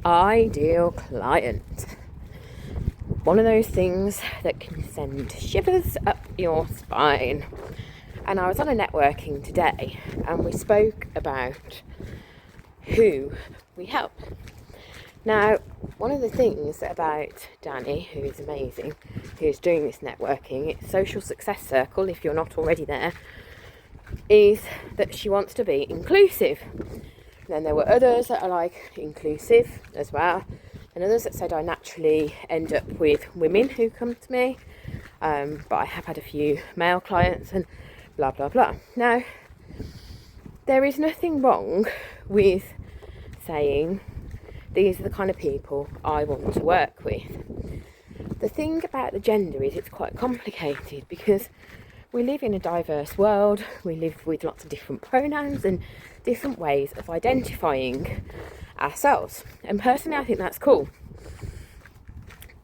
Ideal client. One of those things that can send shivers up your spine. And I was on a networking today and we spoke about who we help. Now, one of the things about Danny, who is amazing, who's doing this networking, it's Social Success Circle, if you're not already there, is that she wants to be inclusive. Then there were others that are like inclusive as well, and others that said I naturally end up with women who come to me, but I have had a few male clients and blah blah blah. Now, there is nothing wrong with saying these are the kind of people I want to work with. The thing about the gender is it's quite complicated because we live in a diverse world, we live with lots of different pronouns and different ways of identifying ourselves. And personally, I think that's cool.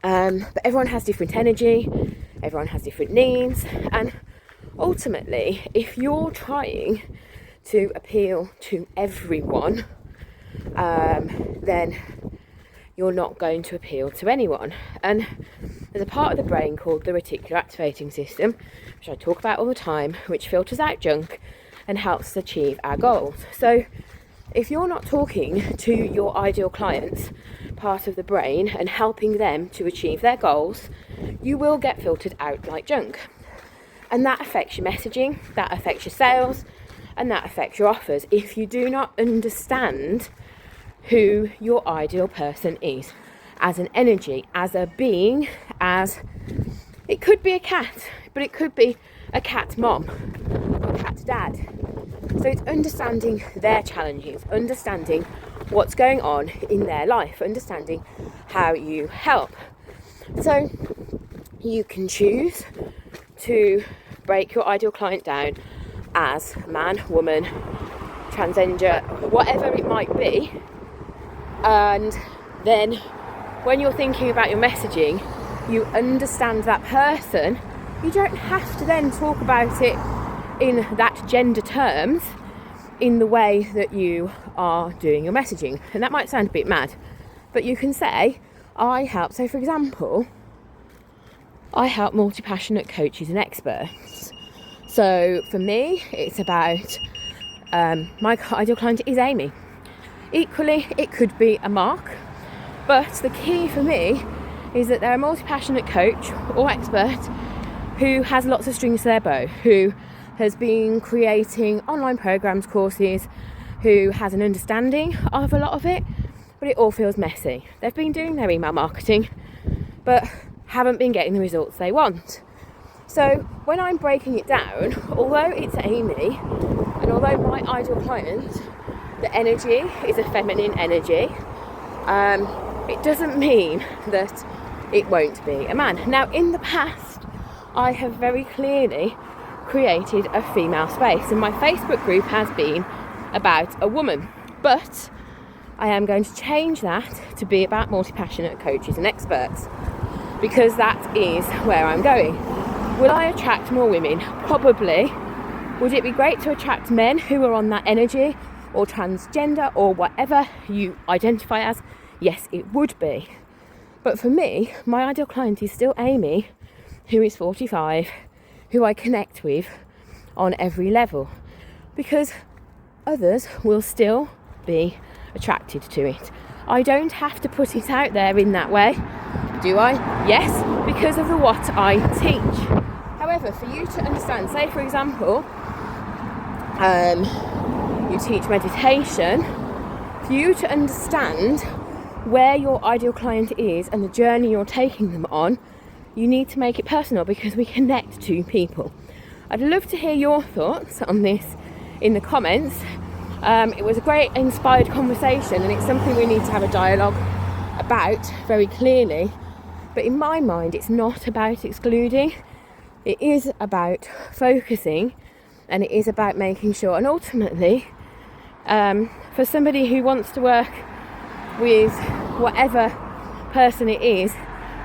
But everyone has different energy, everyone has different needs, and ultimately, if you're trying to appeal to everyone, then you're not going to appeal to anyone. And there's a part of the brain called the reticular activating system, which I talk about all the time, which filters out junk and helps us achieve our goals. So if you're not talking to your ideal clients, part of the brain, and helping them to achieve their goals, you will get filtered out like junk. And that affects your messaging, that affects your sales, and that affects your offers if you do not understand who your ideal person is as an energy, as a being, as it could be a cat, but it could be a cat mom or a cat dad. So it's understanding their challenges, understanding what's going on in their life, understanding how you help. So you can choose to break your ideal client down as man, woman, transgender, whatever it might be. And then when you're thinking about your messaging, you understand that person. You don't have to then talk about it in that gender terms in the way that you are doing your messaging. And that might sound a bit mad, but you can say, I help. So for example, I help multi-passionate coaches and experts. So for me, it's about my ideal client is Amy. Equally, it could be a Mark, but the key for me is that they're a multi-passionate coach or expert who has lots of strings to their bow, who has been creating online programs, courses, who has an understanding of a lot of it, but it all feels messy. They've been doing their email marketing, but haven't been getting the results they want. So when I'm breaking it down, although it's Amy, and although my ideal client, the energy is a feminine energy, it doesn't mean that it won't be a man. Now, in the past, I have very clearly created a female space, and my Facebook group has been about a woman. But I am going to change that to be about multi-passionate coaches and experts, because that is where I'm going. Will I attract more women? Probably. Would it be great to attract men who are on that energy, or transgender, or whatever you identify as? Yes, it would be. But for me, my ideal client is still Amy, who is 45, who I connect with on every level, because others will still be attracted to it. I don't have to put it out there in that way, do I? Yes, because of the what I teach. However, for you to understand, say for example, you teach meditation, for you to understand where your ideal client is and the journey you're taking them on, you need to make it personal, because we connect to people. I'd love to hear your thoughts on this in the comments. It was a great inspired conversation, and it's something we need to have a dialogue about very clearly. But in my mind, it's not about excluding. It is about focusing, and it is about making sure. And ultimately, for somebody who wants to work with whatever person it is,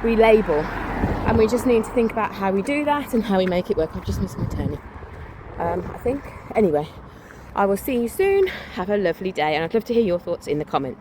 we label, and we just need to think about how we do that and how we make it work. I've just missed my turning, I think. Anyway, I will see you soon. Have a lovely day, and I'd love to hear your thoughts in the comments.